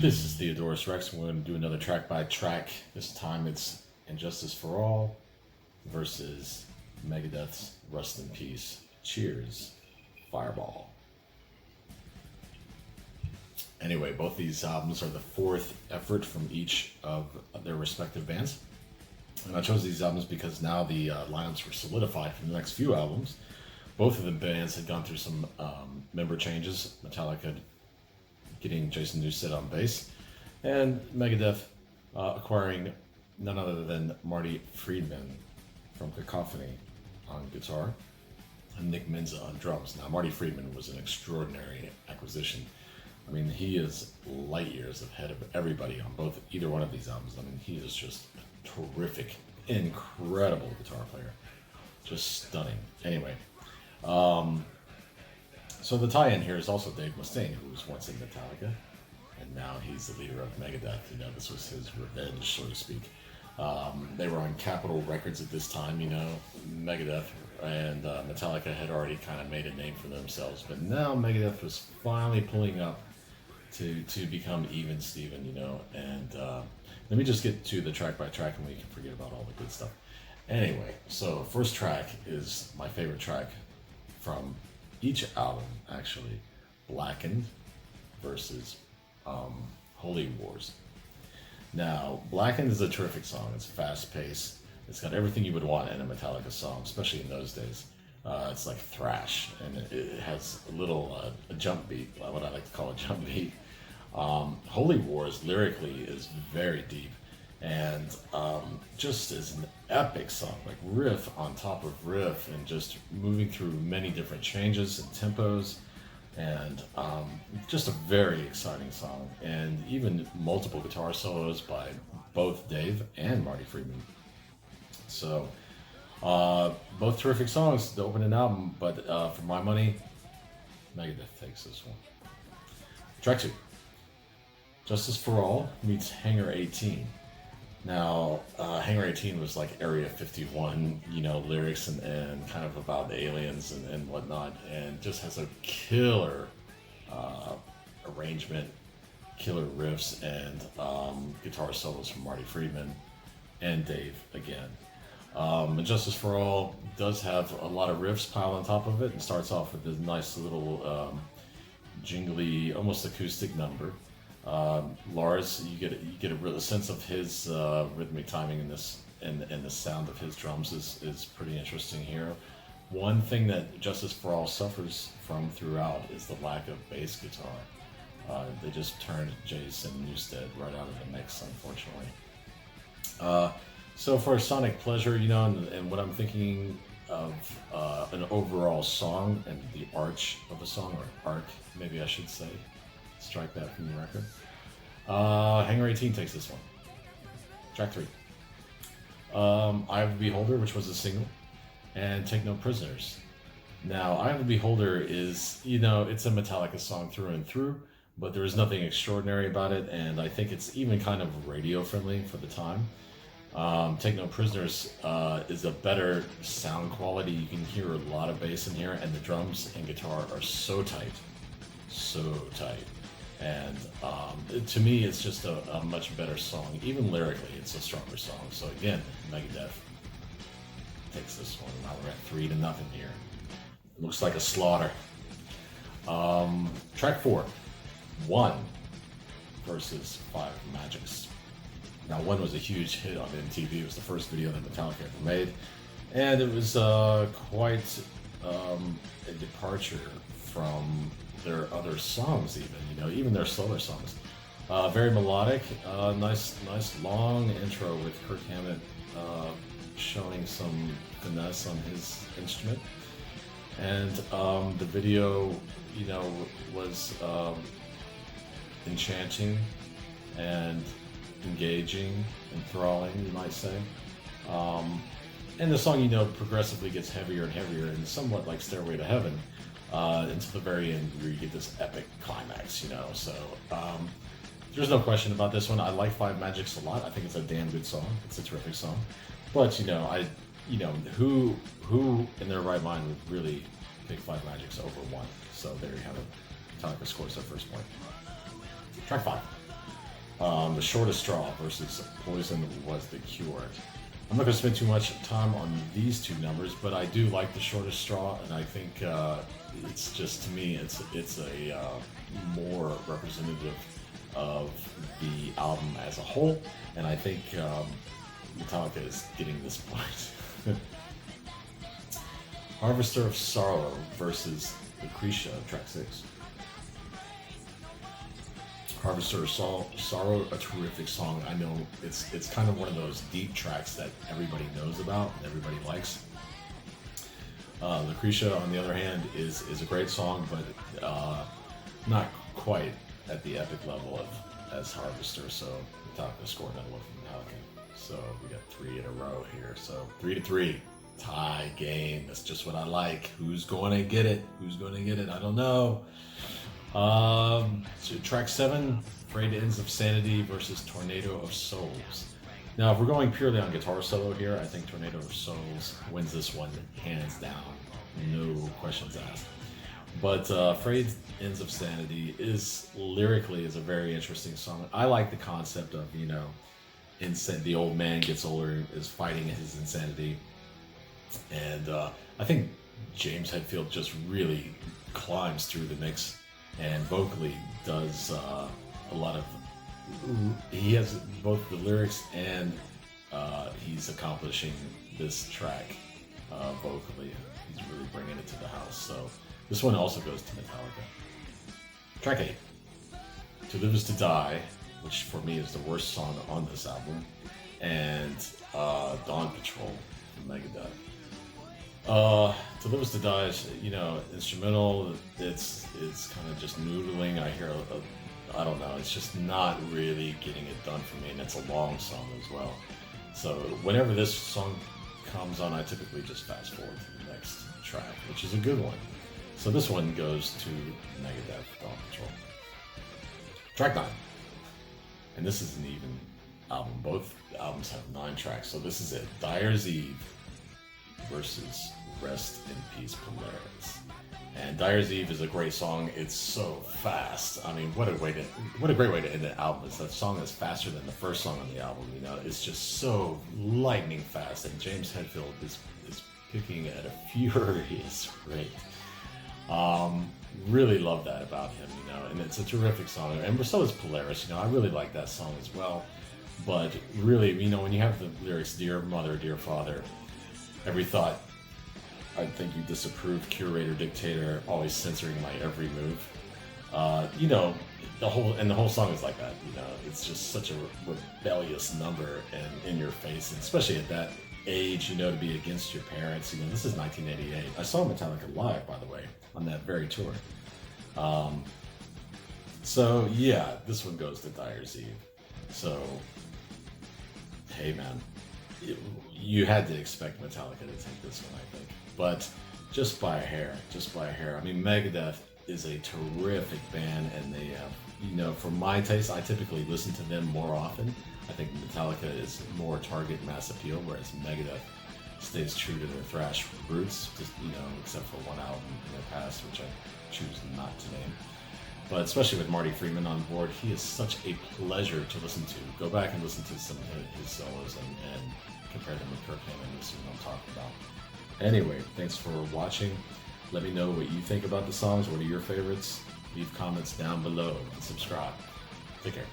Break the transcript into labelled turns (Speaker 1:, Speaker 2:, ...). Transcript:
Speaker 1: This is Theodorus Rex. We're going to do another track by track. This time it's Injustice for All versus Megadeth's Rust in Peace. Cheers, Fireball. Anyway, both these albums are the fourth effort from each of their respective bands. And I chose these albums because now the lineups were solidified for the next few albums. Both of the bands had gone through some member changes. Metallica getting Jason Newsted on bass, and Megadeth acquiring none other than Marty Friedman from Cacophony on guitar and Nick Menza on drums. Now, Marty Friedman was an extraordinary acquisition. I mean, he is light years ahead of everybody on either one of these albums. I mean, he is just a terrific, incredible guitar player. Just stunning. Anyway, so the tie-in here is also Dave Mustaine, who was once in Metallica, and now he's the leader of Megadeth. You know, this was his revenge, so to speak. They were on Capitol Records at this time, you know. Megadeth and Metallica had already kind of made a name for themselves, but now Megadeth was finally pulling up to become even Steven, you know. And let me just get to the track by track, and we can forget about all the good stuff. Anyway, so first track is my favorite track from each album, actually. Blackened versus Holy Wars. Now, Blackened is a terrific song. It's fast-paced. It's got everything you would want in a Metallica song, especially in those days. It's like thrash, and it has a little a jump beat, what I like to call a jump beat. Holy Wars lyrically is very deep, and just is an epic song, like riff on top of riff, and just moving through many different changes and tempos, and just a very exciting song, and even multiple guitar solos by both Dave and Marty Friedman. So both terrific songs to open an album, but for my money, Megadeth takes this one. Track 2, Justice for All meets Hangar 18. Now, Hangar 18 was like Area 51, you know, lyrics and kind of about aliens and whatnot, and just has a killer arrangement, killer riffs, and guitar solos from Marty Friedman and Dave again. Justice for All does have a lot of riffs piled on top of it, and starts off with this nice little jingly, almost acoustic number. Lars, you get a real sense of his rhythmic timing in this, and the sound of his drums is pretty interesting here. One thing that Justice for All suffers from throughout is the lack of bass guitar. They just turned Jason Newsted right out of the mix, unfortunately. So for sonic pleasure, you know, and what I'm thinking of an overall song and the arch of a song, or arc, maybe I should say. Strike that from the record. Hangar 18 takes this one. Track 3. Eye of the Beholder, which was a single, and Take No Prisoners. Now, Eye of the Beholder is, you know, it's a Metallica song through and through, but there is nothing extraordinary about it, and I think it's even kind of radio friendly for the time. Take No Prisoners is a better sound quality. You can hear a lot of bass in here, and the drums and guitar are so tight. And to me, it's just a much better song. Even lyrically, it's a stronger song. So again, Megadeth takes this one. Now we're at 3-0 here. It looks like a slaughter. Track 4, 1 versus 5 Magics. Now, 1 was a huge hit on MTV. It was the first video that Metallica ever made, and it was quite a departure from their other songs, even their solo songs. Very melodic, nice long intro with Kirk Hammett showing some finesse on his instrument, and the video, you know, was enchanting and engaging, enthralling, you might say. And the song, you know, progressively gets heavier and heavier, and somewhat like Stairway to Heaven, until the very end where you get this epic climax, you know. So there's no question about this one. I like 5 Magics a lot. I think it's a damn good song. It's a terrific song. But who in their right mind would really pick 5 Magics over 1? So there you have it. Metallica scores their first point. Track 5. The Shortest Straw versus Poison Was the Cure. I'm not going to spend too much time on these two numbers, but I do like The Shortest Straw, and I think it's just, to me, it's a more representative of the album as a whole, and I think Metallica is getting this point. Harvester of Sorrow versus Lucretia, track 6. Harvester of Sorrow, a terrific song. I know it's kind of one of those deep tracks that everybody knows about and everybody likes. Lucretia, on the other hand, is a great song, but not quite at the epic level as Harvester. So Metallica scored another one from Metallica. So we got 3 in a row here. So 3-3. Tie game. That's just what I like. Who's going to get it? Who's going to get it? I don't know. So track 7, Frayed Ends of Sanity versus Tornado of Souls. Now, if we're going purely on guitar solo here, I think Tornado of Souls wins this one hands down. No questions asked. But Frayed Ends of Sanity is lyrically a very interesting song. I like the concept of, the old man gets older, is fighting his insanity. And I think James Hetfield just really climbs through the mix and vocally does a lot of. He has both the lyrics and he's accomplishing this track vocally. He's really bringing it to the house. So this one also goes to Metallica. Track 8, To Live Is to Die, which for me is the worst song on this album, and Dawn Patrol from Megadeth. To Live Is to Die is, instrumental. It's kind of just noodling. I hear I don't know. It's just not really getting it done for me, and it's a long song as well. So whenever this song comes on, I typically just fast forward to the next track, which is a good one. So this one goes to Megadeth, Dawn Patrol. Track 9, and this is an even album. Both albums have 9 tracks, so this is it. Dyer's Eve versus Rest in Peace, Polaris. And Dyer's Eve is a great song. It's so fast. I mean, what a great way to end the album. That song is faster than the first song on the album. It's just so lightning fast. And James Hetfield is picking at a furious rate. Really love that about him. And it's a terrific song. And so is Polaris. I really like that song as well. But really, when you have the lyrics, "Dear Mother, Dear Father," every thought I think you disapprove, curator, dictator, always censoring my every move. The whole song is like that. It's just such a rebellious number and in your face, and especially at that age, to be against your parents. This is 1988. I saw Metallica live, by the way, on that very tour. So yeah, this one goes to Dyer's Eve. So, hey man, you had to expect Metallica to take this one, I think. But just by a hair. I mean, Megadeth is a terrific band, and they have, for my taste, I typically listen to them more often. I think Metallica is more target mass appeal, whereas Megadeth stays true to their thrash roots, just, except for one album in their past, which I choose not to name. But especially with Marty Friedman on board, he is such a pleasure to listen to. Go back and listen to some of his solos and compare them with Kirk Hammond. You'll see what I'm talking about. Anyway, thanks for watching. Let me know what you think about the songs. What are your favorites? Leave comments down below and subscribe. Take care.